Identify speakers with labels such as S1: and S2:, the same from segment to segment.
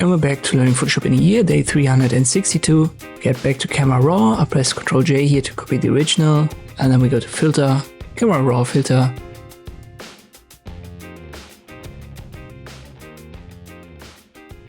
S1: And we're back to learning Photoshop in a year, day 362. Get back to Camera Raw. I press Ctrl J here to copy the original. And then we go to Filter, Camera Raw Filter.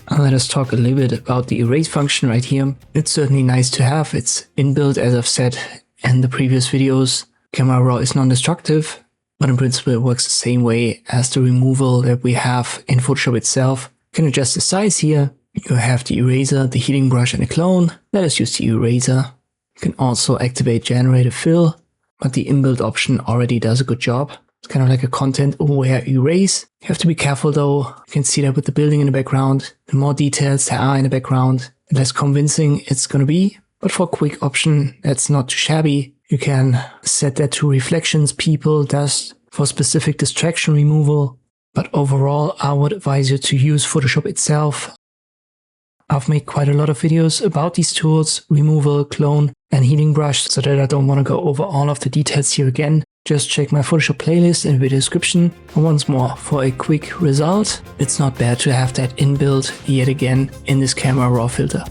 S1: And let us talk a little bit about the erase function right here. It's certainly nice to have. It's inbuilt, as I've said in the previous videos. Camera Raw is non-destructive, but in principle it works the same way as the removal that we have in Photoshop itself. You can adjust the size here. You have the eraser, the healing brush and a clone. Let us use the eraser. You can also activate generate a fill, but the inbuilt option already does a good job. It's kind of like a content aware erase. You have to be careful though. You can see that with the building in the background. The more details there are in the background, the less convincing it's going to be. But for a quick option that's not too shabby, you can set that to reflections, people, dust for specific distraction removal. But overall, I would advise you to use Photoshop itself. I've made quite a lot of videos about these tools, removal, clone and healing brush, so that I don't want to go over all of the details here again. Just check my Photoshop playlist in the description. And once more, for a quick result, it's not bad to have that inbuilt yet again in this Camera Raw filter.